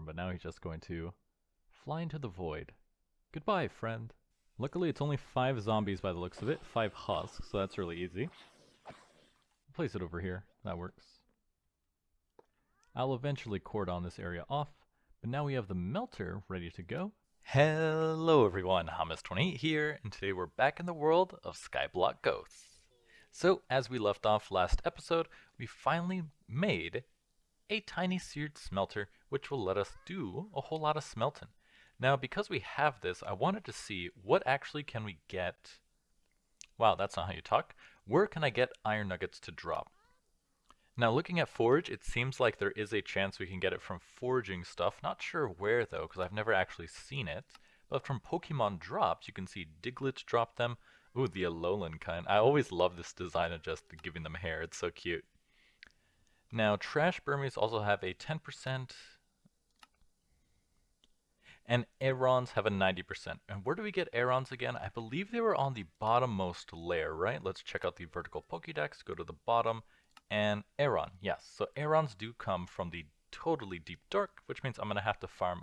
form, but now he's just going to fly into the void. Goodbye, friend. Luckily, it's only 5 zombies by the looks of it, 5 husks, so that's really easy. Place it over here. That works. I'll eventually cordon this area off, but now we have the melter ready to go. Hello everyone, Hamas28 here, and today we're back in the world of Skyblock Ghosts. So, as we left off last episode, we finally made a tiny seared smelter, which will let us do a whole lot of smelting. Now, because we have this, I wanted to see what actually can we get. Wow, that's not how you talk. Where can I get iron nuggets to drop? Now, looking at Forge, it seems like there is a chance we can get it from foraging stuff. Not sure where, though, because I've never actually seen it. But from Pokemon drops, you can see Diglett drop them. Ooh, the Alolan kind. I always love this design of just giving them hair. It's so cute. Now, Trash Burmies also have a 10%. And Aerons have a 90%. And where do we get Aerons again? I believe they were on the bottommost layer, right? Let's check out the vertical Pokédex, go to the bottom, and Aeron, yes. So Aerons do come from the totally deep dark, which means I'm going to have to farm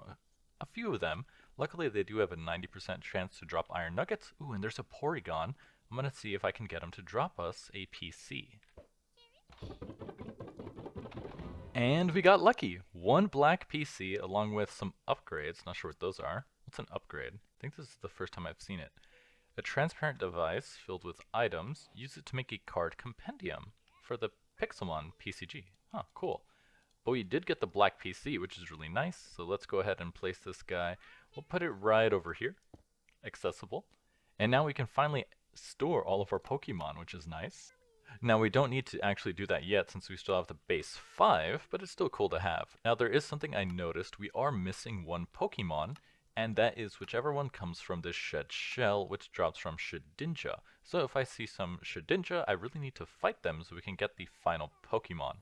a few of them. Luckily, they do have a 90% chance to drop iron nuggets. Ooh, and there's a Porygon. I'm going to see if I can get him to drop us a PC. And we got lucky. 1 black PC along with some upgrades. Not sure what those are. What's an upgrade? I think this is the first time I've seen it. A transparent device filled with items. Use it to make a card compendium for the Pixelmon PCG. Huh, cool. But we did get the black PC, which is really nice. So let's go ahead and place this guy. We'll put it right over here. Accessible. And now we can finally store all of our Pokemon, which is nice. Now, we don't need to actually do that yet since we still have the base 5, but it's still cool to have. Now, there is something I noticed. We are missing 1 Pokemon, and that is whichever one comes from this Shed Shell, which drops from Shedinja. So if I see some Shedinja, I really need to fight them so we can get the final Pokemon.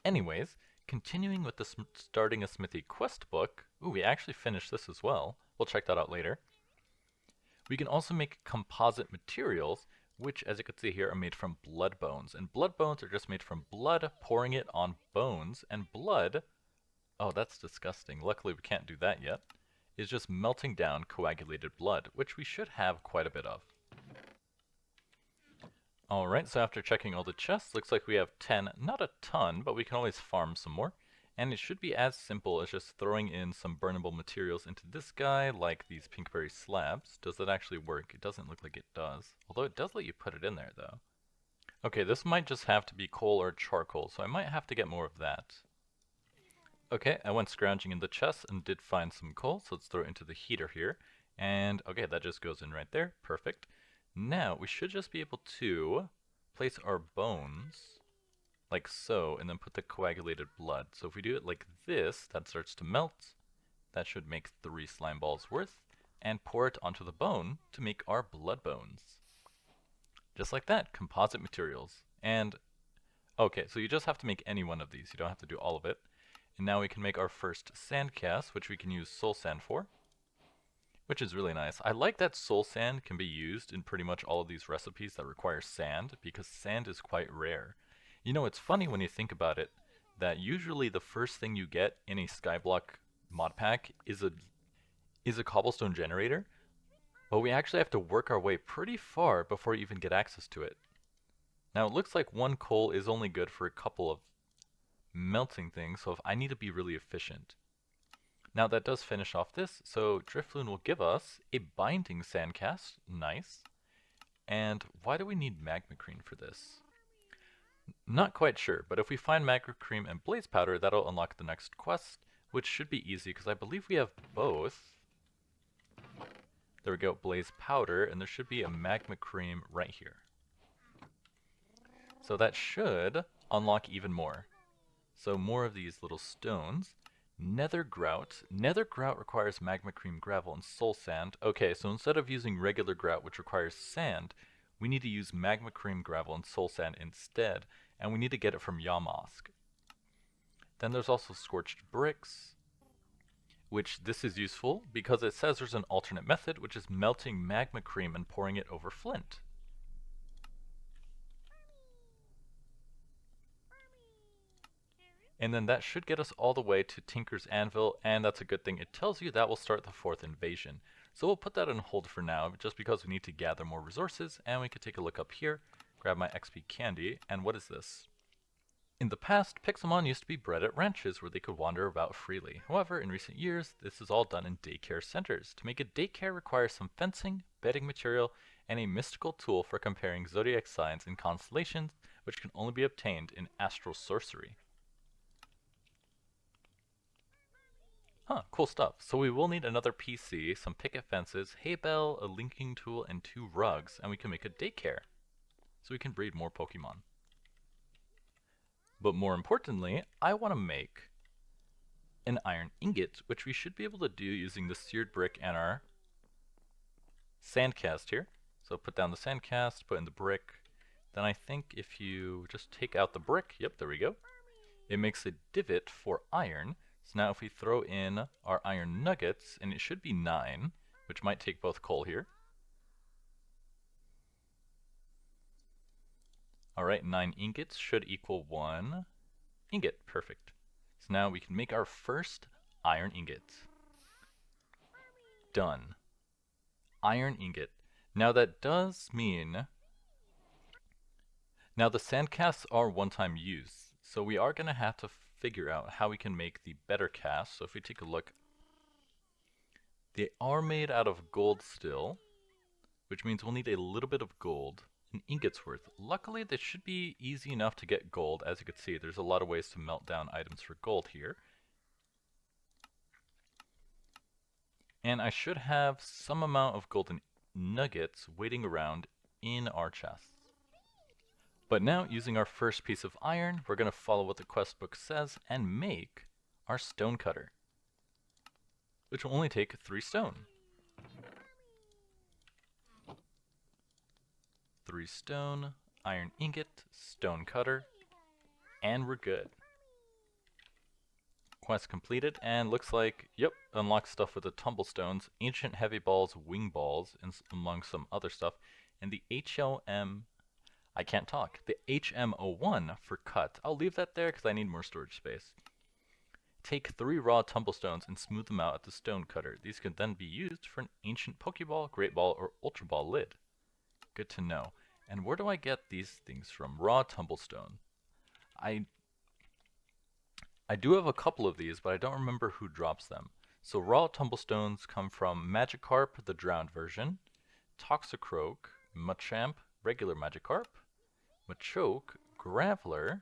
Anyways, continuing with the Starting a Smithy quest book. Ooh, we actually finished this as well. We'll check that out later. We can also make composite materials, which, as you can see here, are made from blood bones. And blood bones are just made from blood, pouring it on bones, and blood, oh, that's disgusting. Luckily, we can't do that yet, is just melting down coagulated blood, which we should have quite a bit of. Alright, so after checking all the chests, looks like we have 10, not a ton, but we can always farm some more. And it should be as simple as just throwing in some burnable materials into this guy, like these pinkberry slabs. Does that actually work? It doesn't look like it does. Although it does let you put it in there, though. Okay, this might just have to be coal or charcoal, so I might have to get more of that. Okay, I went scrounging in the chest and did find some coal, so let's throw it into the heater here. And, okay, that just goes in right there. Perfect. Now, we should just be able to place our bones like so, and then put the coagulated blood. So if we do it like this, that starts to melt. That should make 3 slime balls worth, and pour it onto the bone to make our blood bones. Just like that, composite materials. And, okay, so you just have to make any one of these. You don't have to do all of it. And now we can make our first sand cast, which we can use soul sand for, which is really nice. I like that soul sand can be used in pretty much all of these recipes that require sand, because sand is quite rare. You know, it's funny when you think about it, that usually the first thing you get in a Skyblock mod pack is a cobblestone generator, but we actually have to work our way pretty far before you even get access to it. Now, it looks like 1 coal is only good for a couple of melting things, so if I need to be really efficient. Now, that does finish off this, so Drifloon will give us a binding sandcast. Nice. And why do we need magma cream for this? Not quite sure, but if we find magma cream and blaze powder, that'll unlock the next quest, which should be easy because I believe we have both. There we go, blaze powder, and there should be a magma cream right here. So that should unlock even more. So more of these little stones. Nether grout. Nether grout requires magma cream, gravel, and soul sand. Okay, so instead of using regular grout, which requires sand, we need to use magma cream, gravel, and soul sand instead, and we need to get it from Yamask. Then there's also scorched bricks, which this is useful because it says there's an alternate method, which is melting magma cream and pouring it over flint. And then that should get us all the way to Tinker's Anvil, and that's a good thing. It tells you that will start the 4th invasion. So we'll put that on hold for now, just because we need to gather more resources, and we could take a look up here, grab my XP candy, and what is this? In the past, Pixelmon used to be bred at ranches where they could wander about freely. However, in recent years, this is all done in daycare centers. To make a daycare requires some fencing, bedding material, and a mystical tool for comparing zodiac signs and constellations, which can only be obtained in Astral Sorcery. Huh, cool stuff. So we will need another PC, some picket fences, hay bale, a linking tool, and 2 rugs, and we can make a daycare. So we can breed more Pokemon. But more importantly, I want to make an iron ingot, which we should be able to do using the seared brick and our sandcast here. So put down the sandcast, put in the brick. Then I think if you just take out the brick, yep, there we go. It makes a divot for iron. So now if we throw in our iron nuggets, and it should be 9, which might take both coal here. Alright, 9 ingots should equal 1 ingot. Perfect. So now we can make our first iron ingot. Done. Iron ingot. Now that does mean... Now the sandcasts are one-time use, so we are going to have to figure out how we can make the better cast. So if we take a look, they are made out of gold still, which means we'll need a little bit of gold, an ingot's worth. Luckily, this should be easy enough to get gold. As you can see, there's a lot of ways to melt down items for gold here. And I should have some amount of golden nuggets waiting around in our chests. But now, using our first piece of iron, we're going to follow what the quest book says and make our stone cutter, which will only take 3 stone. 3 stone, iron ingot, stone cutter, and we're good. Quest completed, and looks like, yep, unlock stuff with the tumblestones, ancient heavy balls, wing balls, and among some other stuff, and the I can't talk. The HM01 for cut. I'll leave that there because I need more storage space. Take 3 raw tumblestones and smooth them out at the stone cutter. These can then be used for an ancient Pokeball, Great Ball, or Ultra Ball lid. Good to know. And where do I get these things from? Raw tumblestone. I do have a couple of these, but I don't remember who drops them. So raw tumblestones come from Magikarp, the drowned version, Toxicroak, Machamp, regular Magikarp, Machoke, Graveler,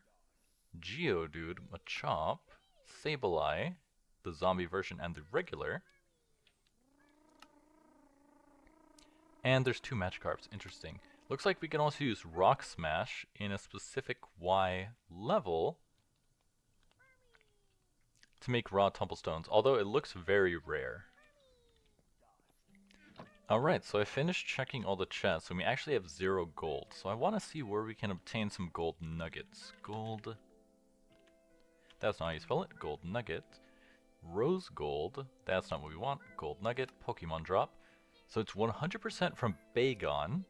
Geodude, Machop, Sableye, the zombie version and the regular. And there's 2 Magikarps, interesting. Looks like we can also use Rock Smash in a specific Y level to make raw tumblestones, although it looks very rare. Alright, so I finished checking all the chests, and we actually have 0 gold. So I want to see where we can obtain some gold nuggets. Gold... That's not how you spell it. Gold nugget. Rose gold. That's not what we want. Gold nugget. Pokemon drop. So it's 100% from Bagon.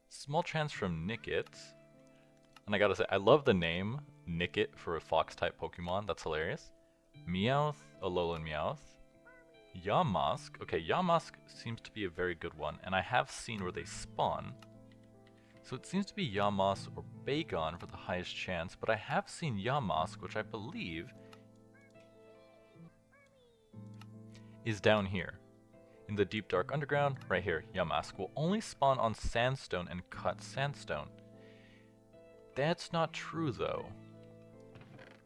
Small chance from Nickit. And I gotta say, I love the name Nickit for a fox-type Pokemon. That's hilarious. Meowth. Alolan Meowth. Yamask. Okay, Yamask seems to be a very good one, and I have seen where they spawn. So it seems to be Yamask or Bagon for the highest chance, but I have seen Yamask, which I believe is down here. In the deep dark underground, right here, Yamask will only spawn on sandstone and cut sandstone. That's not true though.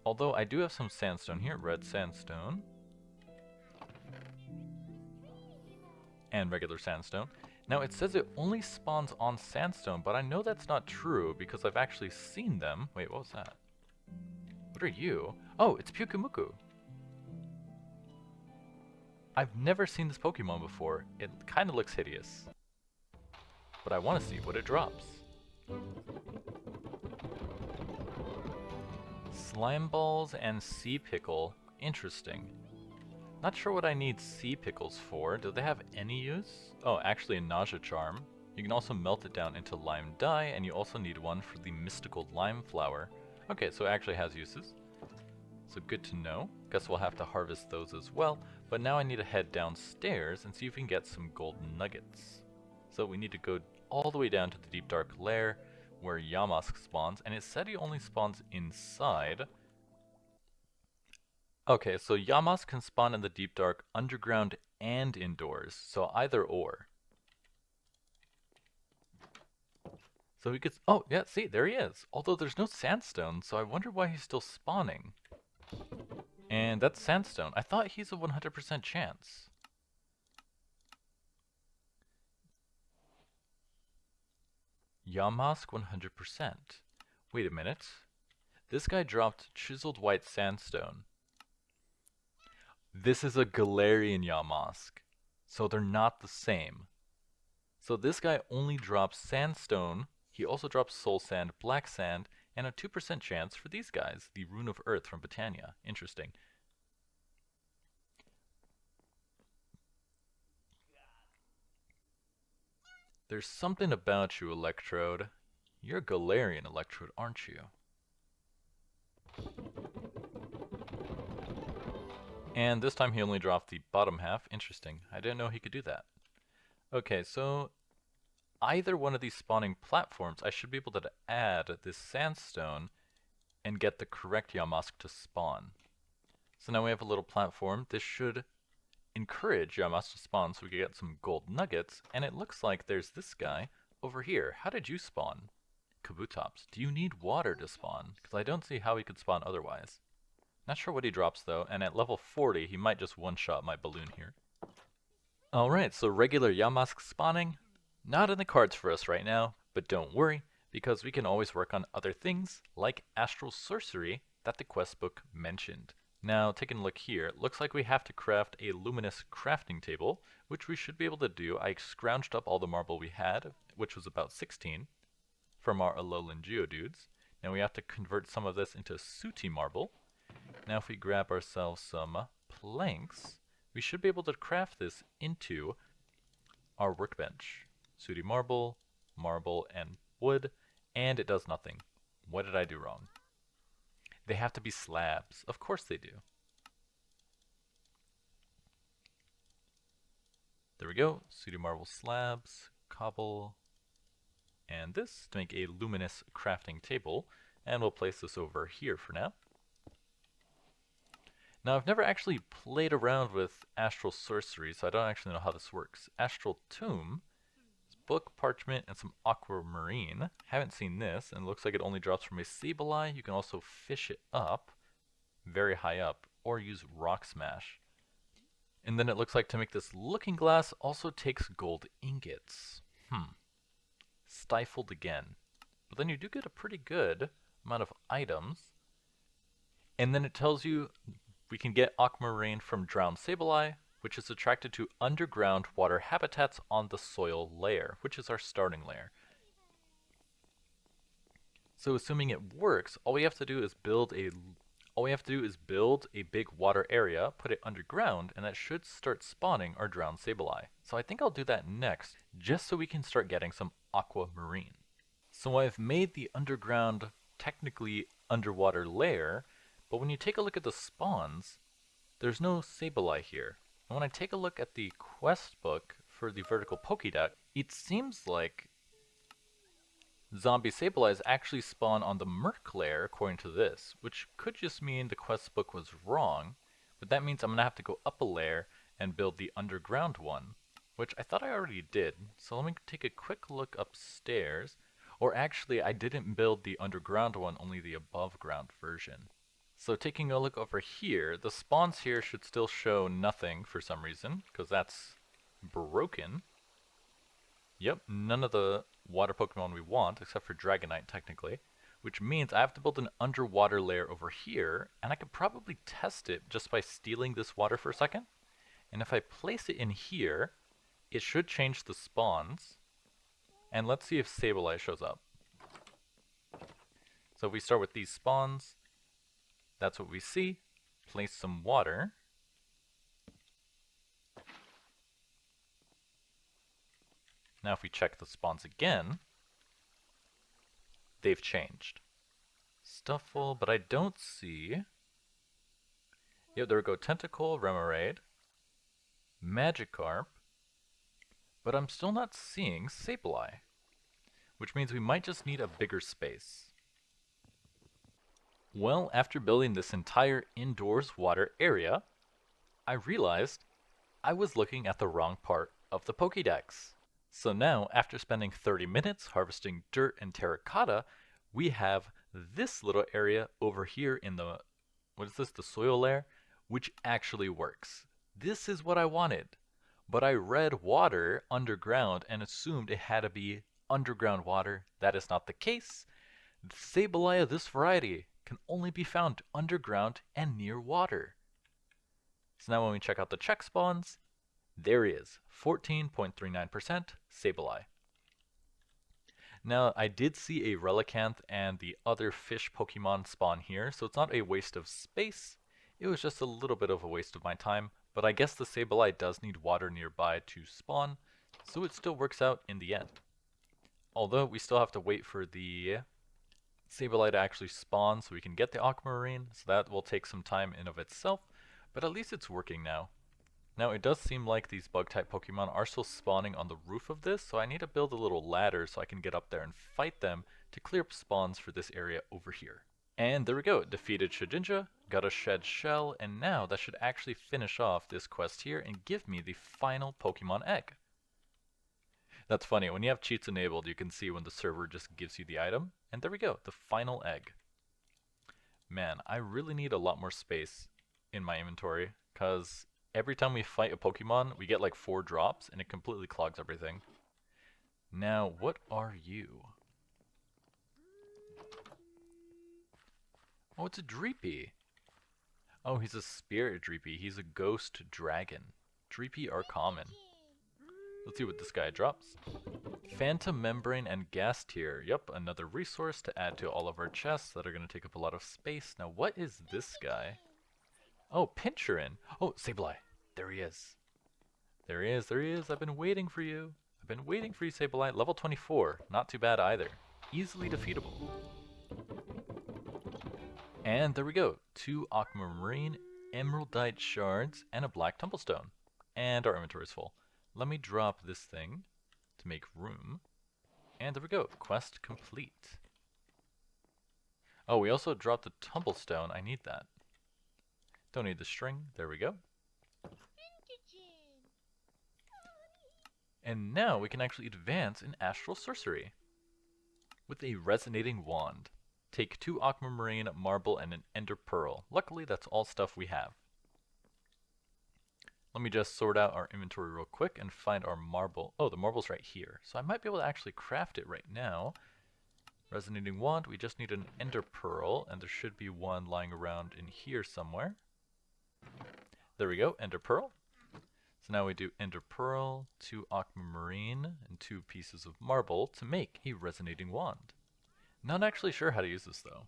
Although I do have some sandstone here, red sandstone. And regular sandstone. Now it says it only spawns on sandstone, but I know that's not true because I've actually seen them. Wait, what was that? What are you? Oh, it's Pyukumuku. I've never seen this Pokemon before. It kind of looks hideous. But I want to see what it drops. Slime balls and sea pickle. Interesting. Not sure what I need sea pickles for. Do they have any use? Oh, actually a nausea charm. You can also melt it down into lime dye, and you also need one for the mystical lime flower. Okay, so it actually has uses. So good to know. Guess we'll have to harvest those as well. But now I need to head downstairs and see if we can get some golden nuggets. So we need to go all the way down to the deep dark lair where Yamask spawns, and it said he only spawns inside. Okay, so Yamask can spawn in the deep dark underground and indoors, so either or. So he gets, oh yeah, see, there he is. Although there's no sandstone, so I wonder why he's still spawning. And that's sandstone. I thought he's a 100% chance. Yamask 100%. Wait a minute. This guy dropped chiseled white sandstone. This is a Galarian Yamask. So they're not the same. So this guy only drops sandstone. He also drops soul sand, black sand, and a 2% chance for these guys. The Rune of Earth from Botania. Interesting. There's something about you, Electrode. You're a Galarian Electrode, aren't you? And this time he only dropped the bottom half. Interesting. I didn't know he could do that. Okay, so either one of these spawning platforms, I should be able to add this sandstone and get the correct Yamask to spawn. So now we have a little platform. This should encourage Yamask to spawn so we can get some gold nuggets, and it looks like there's this guy over here. How did you spawn? Kabutops, do you need water to spawn? Because I don't see how he could spawn otherwise. Not sure what he drops though, and at level 40 he might just one-shot my balloon here. Alright, so regular Yamask spawning, not in the cards for us right now, but don't worry, because we can always work on other things, like Astral Sorcery that the quest book mentioned. Now, taking a look here, it looks like we have to craft a luminous crafting table, which we should be able to do. I scrounged up all the marble we had, which was about 16, from our Alolan Geodudes. Now we have to convert some of this into Sooty marble. Now if we grab ourselves some planks, we should be able to craft this into our workbench. Sooty marble, marble, and wood, and it does nothing. What did I do wrong? They have to be slabs. Of course they do. There we go. Sooty marble slabs, cobble, and this to make a luminous crafting table. And we'll place this over here for now. Now, I've never actually played around with Astral Sorcery, so I don't actually know how this works. Astral Tomb, book, parchment, and some aquamarine. Haven't seen this, and it looks like it only drops from a Sableye. You can also fish it up, very high up, or use Rock Smash. And then it looks like to make this looking glass also takes gold ingots. Stifled again. But then you do get a pretty good amount of items. And then it tells you we can get aquamarine from drowned Sableye, which is attracted to underground water habitats on the soil layer, which is our starting layer. So assuming it works, all we have to do is build a big water area, put it underground, and that should start spawning our drowned Sableye. So I think I'll do that next, just so we can start getting some aquamarine. So I've made the underground, technically underwater layer, but when you take a look at the spawns, there's no Sableye here. And when I take a look at the quest book for the vertical Pokédex, it seems like zombie Sableyes actually spawn on the Murk layer according to this, which could just mean the quest book was wrong, but that means I'm going to have to go up a layer and build the underground one, which I thought I already did. So let me take a quick look upstairs, or actually I didn't build the underground one, only the above ground version. So taking a look over here, the spawns here should still show nothing for some reason, because that's broken. Yep, none of the water Pokemon we want, except for Dragonite technically, which means I have to build an underwater layer over here, and I could probably test it just by stealing this water for a second. And if I place it in here, it should change the spawns. And let's see if Sableye shows up. So if we start with these spawns, that's what we see. Place some water. Now if we check the spawns again, they've changed. Stuffle, but I don't see Yep, there we go. Tentacle, Remoraid, Magikarp, but I'm still not seeing Sableye, which means we might just need a bigger space. Well, after building this entire indoors water area, I realized I was looking at the wrong part of the Pokédex. So now, after spending 30 minutes harvesting dirt and terracotta, we have this little area over here in the, what is this, the soil layer, which actually works. This is what I wanted. But I read water underground and assumed it had to be underground water. That is not the case. Sableye of this variety can only be found underground and near water. So now when we check out the check spawns, there he is, 14.39% Sableye. Now, I did see a Relicanth and the other fish Pokemon spawn here, so it's not a waste of space. It was just a little bit of a waste of my time, but I guess the Sableye does need water nearby to spawn, so it still works out in the end. Although, we still have to wait for the Sableye to actually spawn so we can get the Aquamarine, so that will take some time in of itself, but at least it's working now. Now, it does seem like these bug-type Pokemon are still spawning on the roof of this, so I need to build a little ladder so I can get up there and fight them to clear up spawns for this area over here. And there we go, defeated Shedinja, got a Shed Shell, and now that should actually finish off this quest here and give me the final Pokemon egg. That's funny, when you have cheats enabled, you can see when the server just gives you the item, and there we go, the final egg. Man, I really need a lot more space in my inventory, because every time we fight a Pokemon, we get like 4 drops, and it completely clogs everything. Now, what are you? Oh, it's a Dreepy. Oh, he's a Spirit Dreepy. He's a Ghost Dragon. Dreepy are common. Let's see what this guy drops. Phantom Membrane and Gas Tier. Yep, another resource to add to all of our chests that are going to take up a lot of space. Now, what is this guy? Oh, Pinchurin. Oh, Sableye. There he is. There he is, there he is. I've been waiting for you. I've been waiting for you, Sableye. Level 24. Not too bad either. Easily defeatable. And there we go. 2 Aquamarine, Emeraldite Shards, and a Black Tumblestone. And our inventory is full. Let me drop this thing to make room. And there we go. Quest complete. Oh, we also dropped the Tumblestone. I need that. Don't need the string. There we go. And now we can actually advance in Astral Sorcery with a Resonating Wand. Take 2 Aquamarine, Marble, and an Ender Pearl. Luckily, that's all stuff we have. Let me just sort out our inventory real quick and find our marble. Oh, the marble's right here. So I might be able to actually craft it right now. Resonating Wand, we just need an Ender Pearl, and there should be one lying around in here somewhere. There we go, Ender Pearl. So now we do Ender Pearl, 2 Aquamarine, and 2 pieces of marble to make a Resonating Wand. Not actually sure how to use this though.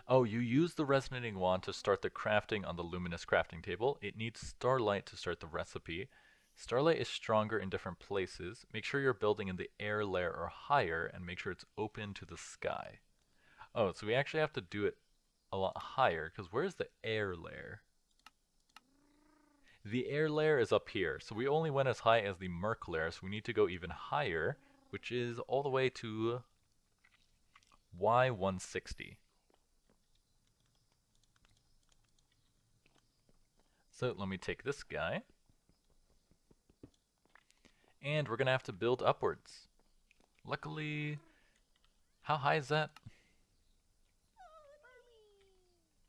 Oh, you use the Resonating Wand to start the crafting on the Luminous crafting table. It needs Starlight to start the recipe. Starlight is stronger in different places. Make sure you're building in the air layer or higher, and make sure it's open to the sky. Oh, so we actually have to do it a lot higher, because where's the air layer? The air layer is up here, so we only went as high as the murk layer, so we need to go even higher, which is all the way to Y160. So let me take this guy, and we're going to have to build upwards. Luckily, how high is that?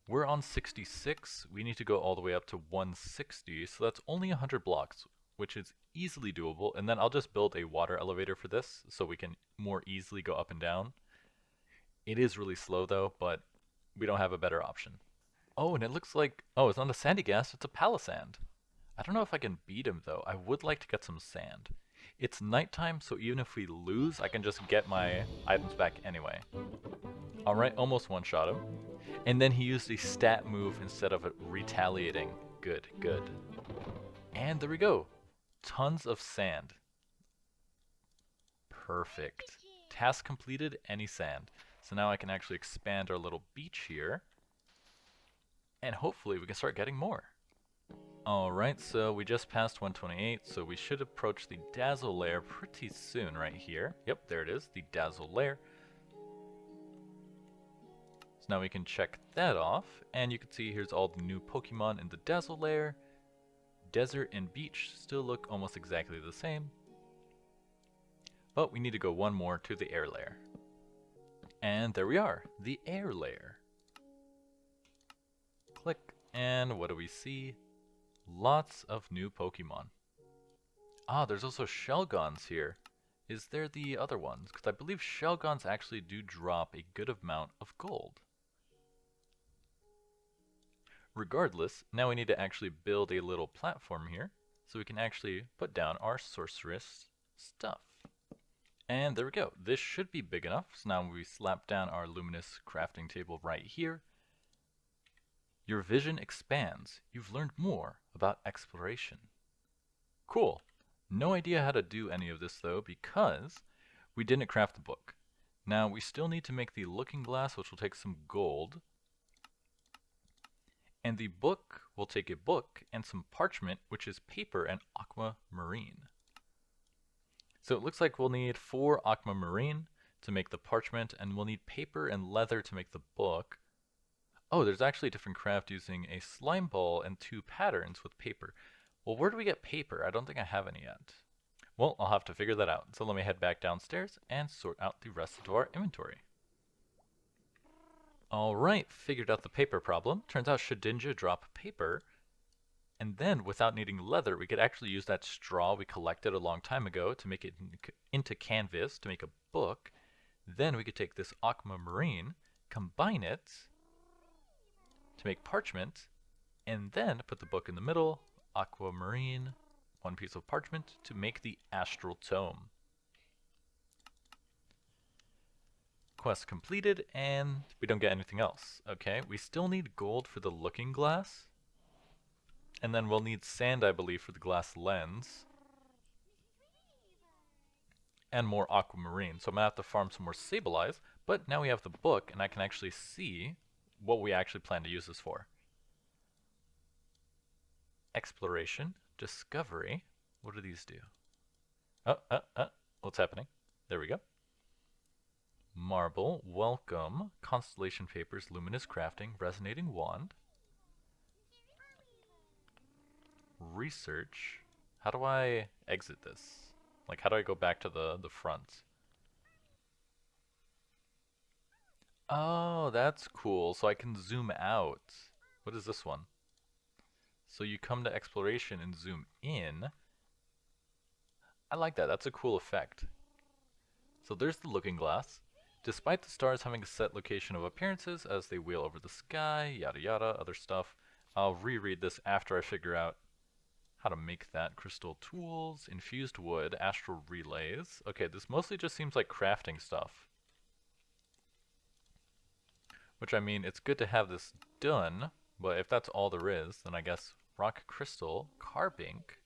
We're on 66, we need to go all the way up to 160, so that's only 100 blocks, which is easily doable, and then I'll just build a water elevator for this, so we can more easily go up and down. It is really slow though, but we don't have a better option. Oh, and it looks like, oh, it's not a sandy gas, it's a palisand. I don't know if I can beat him though, I would like to get some sand. It's nighttime, so even if we lose, I can just get my items back anyway. Alright, almost one-shot him. And then he used a stat move instead of retaliating. Good, good. And there we go. Tons of sand. Perfect. Task completed, any sand. So now I can actually expand our little beach here. And hopefully we can start getting more. Alright, so we just passed 128, so we should approach the dazzle layer pretty soon right here. Yep, there it is, the dazzle layer. So now we can check that off, and you can see here's all the new Pokemon in the dazzle layer. Desert and beach still look almost exactly the same. But we need to go one more to the air layer. And there we are, the air layer. Click, and what do we see? Lots of new Pokemon. Ah, there's also Shelgons here. Is there the other ones? Because I believe Shelgons actually do drop a good amount of gold. Regardless, now we need to actually build a little platform here so we can actually put down our sorceress stuff. And there we go. This should be big enough. So now we slap down our luminous crafting table right here. Your vision expands. You've learned more about exploration. Cool. No idea how to do any of this though because we didn't craft the book. Now we still need to make the looking glass, which will take some gold. And the book will take a book and some parchment, which is paper and aquamarine. So it looks like we'll need 4 aquamarine to make the parchment, and we'll need paper and leather to make the book. Oh, there's actually a different craft using a slime ball and 2 patterns with paper. Well, where do we get paper? I don't think I have any yet. Well, I'll have to figure that out. So let me head back downstairs and sort out the rest of our inventory. Alright, figured out the paper problem. Turns out Shedinja drop paper. And then, without needing leather, we could actually use that straw we collected a long time ago to make it into canvas to make a book. Then we could take this aquamarine, combine it to make parchment, and then put the book in the middle, aquamarine, 1 piece of parchment to make the astral tome. Quest completed, and we don't get anything else. Okay, we still need gold for the looking glass, and then we'll need sand, I believe, for the glass lens, and more aquamarine. So I'm gonna have to farm some more Sableyes, but now we have the book, and I can actually see what we actually plan to use this for. Exploration, discovery. What do these do? What's happening? There we go. Marble, welcome, constellation papers, luminous crafting, resonating wand. Research. How do I exit this? Like, how do I go back to the front? Oh, that's cool. So I can zoom out. What is this one? So you come to exploration and zoom in. I like that. That's a cool effect. So there's the looking glass. Despite the stars having a set location of appearances as they wheel over the sky, yada yada, other stuff, I'll reread this after I figure out how to make that. Crystal tools, infused wood, astral relays. Okay, this mostly just seems like crafting stuff. Which, I mean, it's good to have this done, but if that's all there is, then I guess rock crystal, carbink,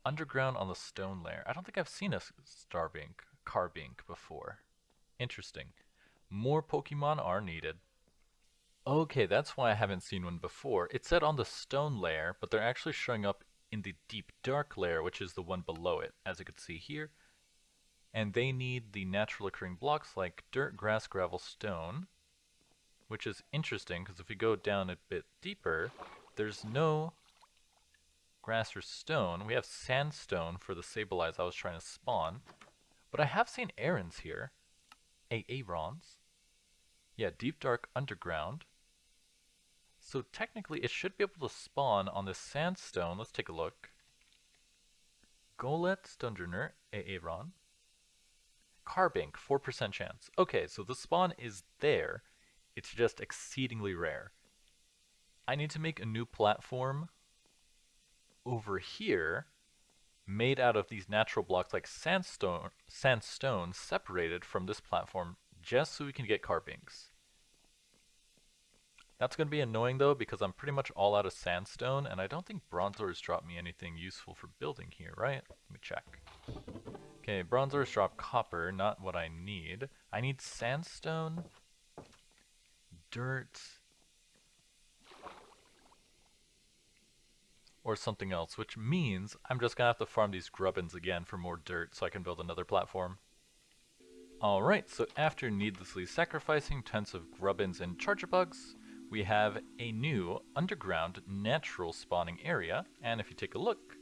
underground on the stone layer. I don't think I've seen a carbink before. Interesting. More Pokemon are needed. Okay, that's why I haven't seen one before. It said on the stone layer, but they're actually showing up in the deep dark layer, which is the one below it, as you can see here. And they need the natural occurring blocks like dirt, grass, gravel, stone, which is interesting because if we go down a bit deeper, there's no grass or stone. We have sandstone for the Sableyes I was trying to spawn, but I have seen Aarons here. Aarons. Yeah, deep dark underground. So technically it should be able to spawn on this sandstone. Let's take a look. Golett, Stundurner, Aaron. Carbink, 4% chance. Okay, so the spawn is there. It's just exceedingly rare. I need to make a new platform over here made out of these natural blocks like sandstone separated from this platform just so we can get carbinks. That's going to be annoying though because I'm pretty much all out of sandstone and I don't think Bronzor's dropped me anything useful for building here, right? Let me check. Okay, Bronzor's dropped copper, not what I need. I need sandstone, dirt, or something else, which means I'm just gonna have to farm these grubbins again for more dirt so I can build another platform. Alright, so after needlessly sacrificing tons of grubbins and charger bugs, we have a new underground natural spawning area, and if you take a look,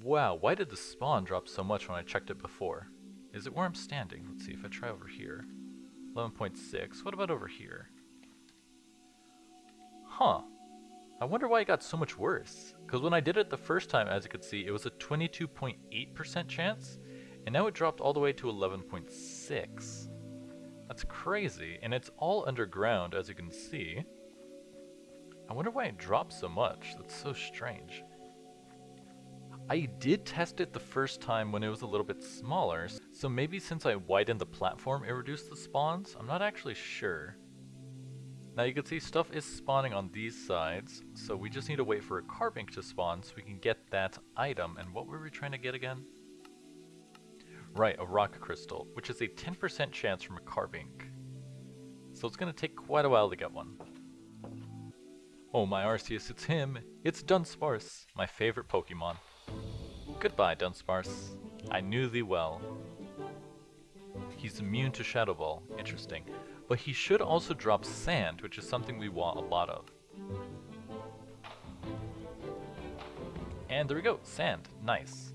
wow, why did the spawn drop so much when I checked it before? Is it where I'm standing? Let's see if I try over here. 11.6, what about over here? Huh. I wonder why it got so much worse. Because when I did it the first time, as you could see, it was a 22.8% chance, and now it dropped all the way to 11.6. That's crazy, and it's all underground, as you can see. I wonder why it dropped so much. That's so strange. I did test it the first time when it was a little bit smaller, so maybe since I widened the platform, it reduced the spawns? I'm not actually sure. Now you can see stuff is spawning on these sides, so we just need to wait for a carbink to spawn so we can get that item. And what were we trying to get again? Right, a rock crystal, which is a 10% chance from a carbink. So it's going to take quite a while to get one. Oh my Arceus, it's him! It's Dunsparce, my favorite Pokemon. Goodbye, Dunsparce. I knew thee well. He's immune to Shadow Ball. Interesting. But he should also drop sand, which is something we want a lot of. And there we go, sand. Nice.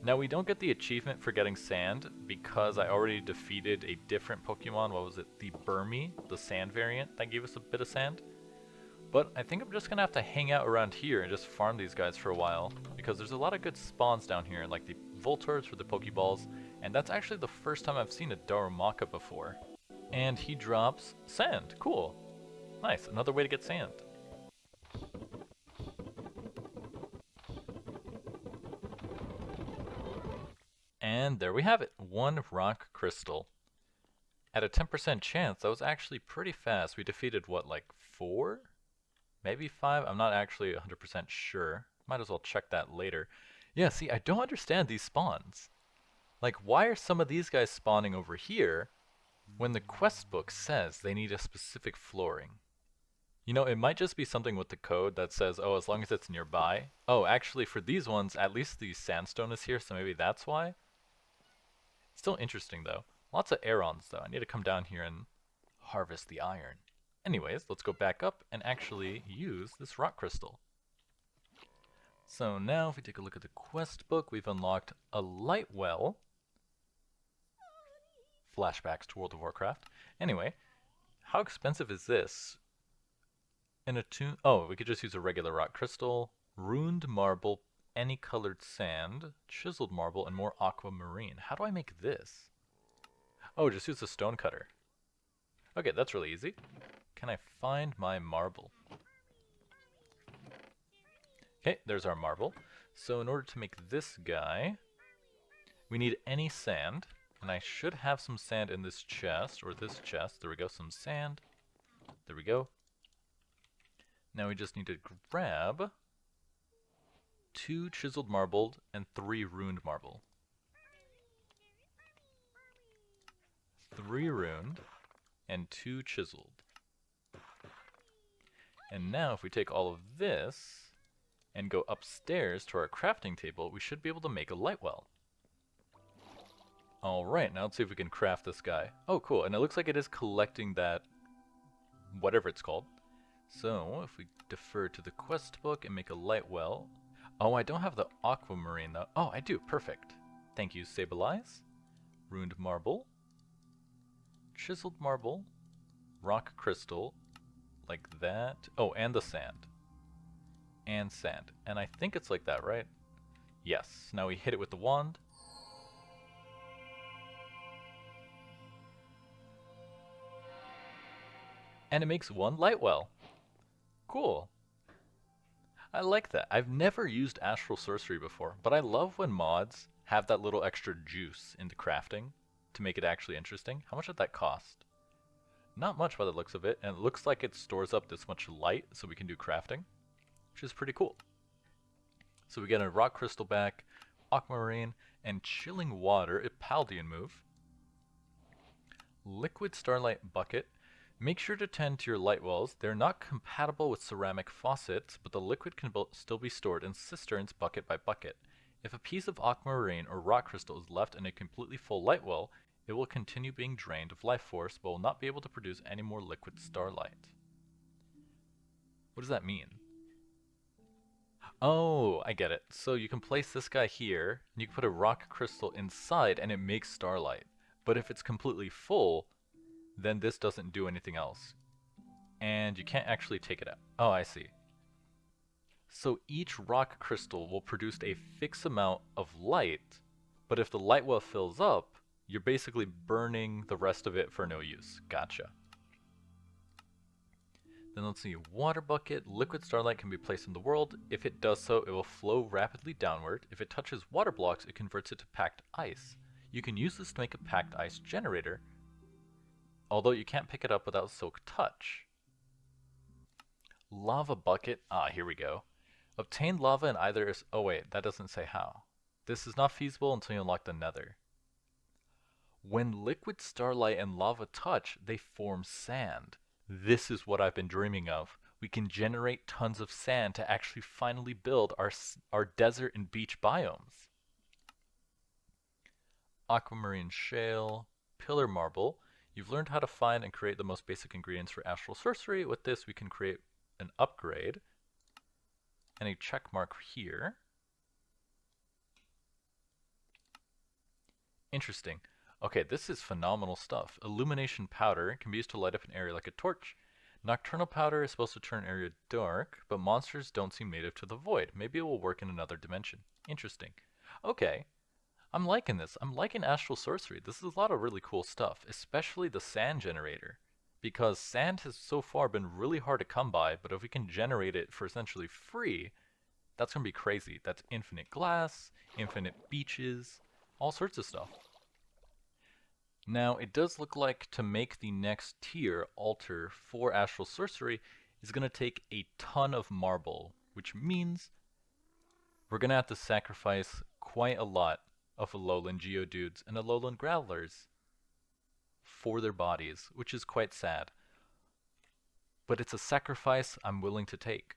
Now we don't get the achievement for getting sand because I already defeated a different Pokemon. What was it? The Burmy, the sand variant that gave us a bit of sand. But I think I'm just gonna have to hang out around here and just farm these guys for a while because there's a lot of good spawns down here, like the Voltors for the Pokeballs, and that's actually the first time I've seen a Darumaka before. And he drops sand. Cool. Nice. Another way to get sand. And there we have it. One rock crystal. At a 10% chance, that was actually pretty fast. We defeated, what, like 4? Maybe 5? I'm not actually 100% sure. Might as well check that later. Yeah, see, I don't understand these spawns. Like, why are some of these guys spawning over here when the quest book says they need a specific flooring? You know, it might just be something with the code that says, oh, as long as it's nearby. Oh, actually, for these ones, at least the sandstone is here, so maybe that's why. Still interesting, though. Lots of Aerons, though. I need to come down here and harvest the iron. Anyways, let's go back up and actually use this rock crystal. So now, if we take a look at the quest book, we've unlocked a lightwell. Flashbacks to World of Warcraft. Anyway, how expensive is this? Oh, we could just use a regular rock crystal, runed marble, any colored sand, chiseled marble, and more aquamarine. How do I make this? Oh, just use a stone cutter. Okay, that's really easy. Can I find my marble? Okay, there's our marble. So in order to make this guy, we need any sand. And I should have some sand in this chest, or this chest. There we go, some sand. There we go. Now we just need to grab 2 chiseled marble and 3 runed marble. 3 runed and 2 chiseled. And now if we take all of this and go upstairs to our crafting table, we should be able to make a lightwell. Alright, now let's see if we can craft this guy. Oh, cool, and it looks like it is collecting that, whatever it's called. So, if we defer to the quest book and make a lightwell. Oh, I don't have the aquamarine though. Oh, I do, perfect. Thank you, Sableye. Runed marble. Chiseled marble. Rock crystal. Like that. Oh, and the sand. And sand. And I think it's like that, right? Yes. Now we hit it with the wand. And it makes 1 lightwell. Cool. I like that. I've never used Astral Sorcery before, but I love when mods have that little extra juice into crafting to make it actually interesting. How much did that cost? Not much by the looks of it, and it looks like it stores up this much light so we can do crafting, which is pretty cool. So we get a rock crystal back, aquamarine, and chilling water, a Paldean move. Liquid starlight bucket. Make sure to tend to your light wells. They're not compatible with ceramic faucets, but the liquid can still be stored in cisterns bucket by bucket. If a piece of aquamarine or rock crystal is left in a completely full light well, it will continue being drained of life force, but will not be able to produce any more liquid starlight. What does that mean? Oh, I get it. So you can place this guy here, and you can put a rock crystal inside, and it makes starlight. But if it's completely full, then this doesn't do anything else. And you can't actually take it out. Oh, I see. So each rock crystal will produce a fixed amount of light, but if the light well fills up, you're basically burning the rest of it for no use. Gotcha. Then let's see, water bucket. Liquid starlight can be placed in the world. If it does so, it will flow rapidly downward. If it touches water blocks, it converts it to packed ice. You can use this to make a packed ice generator, although you can't pick it up without Silk Touch. Lava bucket. Ah, here we go. Obtain lava in either oh wait, that doesn't say how. This is not feasible until you unlock the nether. When liquid starlight and lava touch, they form sand. This is what I've been dreaming of. We can generate tons of sand to actually finally build our desert and beach biomes. Aquamarine shale, pillar marble. You've learned how to find and create the most basic ingredients for Astral Sorcery. With this, we can create an upgrade and a check mark here. Interesting. Okay, this is phenomenal stuff. Illumination powder can be used to light up an area like a torch. Nocturnal powder is supposed to turn an area dark, but monsters don't seem native to the void. Maybe it will work in another dimension. Interesting. Okay, I'm liking this. I'm liking Astral Sorcery. This is a lot of really cool stuff, especially the sand generator. Because sand has so far been really hard to come by, but if we can generate it for essentially free, that's going to be crazy. That's infinite glass, infinite beaches, all sorts of stuff. Now, it does look like to make the next tier altar for Astral Sorcery is going to take a ton of marble, which means we're going to have to sacrifice quite a lot of Alolan Geodudes and Alolan Growlers for their bodies, which is quite sad. But it's a sacrifice I'm willing to take.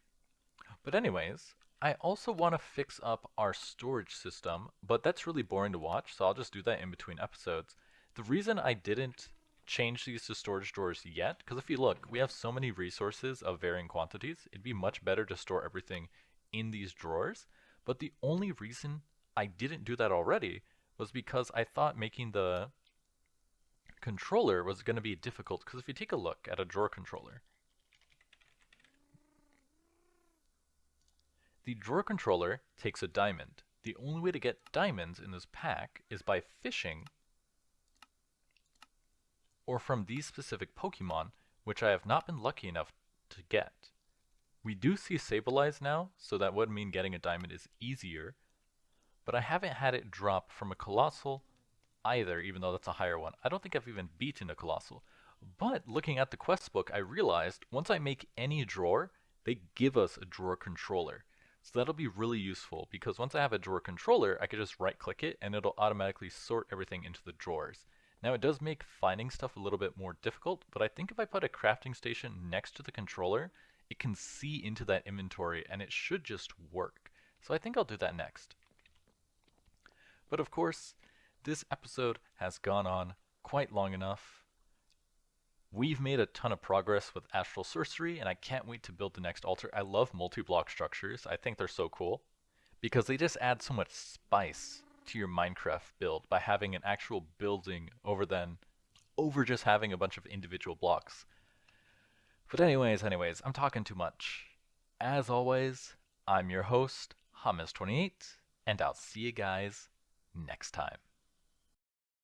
But anyways, I also want to fix up our storage system, but that's really boring to watch, so I'll just do that in between episodes. The reason I didn't change these to storage drawers yet, because if you look, we have so many resources of varying quantities, it'd be much better to store everything in these drawers. But the only reason I didn't do that already was because I thought making the controller was going to be difficult, because if you take a look at a drawer controller, the drawer controller takes a diamond. The only way to get diamonds in this pack is by fishing or from these specific Pokemon, which I have not been lucky enough to get. We do see Sableye now, so that would mean getting a diamond is easier, but I haven't had it drop from a Colossal either, even though that's a higher one. I don't think I've even beaten a Colossal. But looking at the quest book, I realized once I make any drawer, they give us a drawer controller. So that'll be really useful, because once I have a drawer controller, I can just right click it and it'll automatically sort everything into the drawers. Now it does make finding stuff a little bit more difficult, but I think if I put a crafting station next to the controller, it can see into that inventory and it should just work. So I think I'll do that next. But of course, this episode has gone on quite long enough. We've made a ton of progress with Astral Sorcery, and I can't wait to build the next altar. I love multi-block structures. I think they're so cool because they just add so much spice to your Minecraft build by having an actual building over just having a bunch of individual blocks. But anyways, I'm talking too much. As always, I'm your host, Hummus28, and I'll see you guys next time.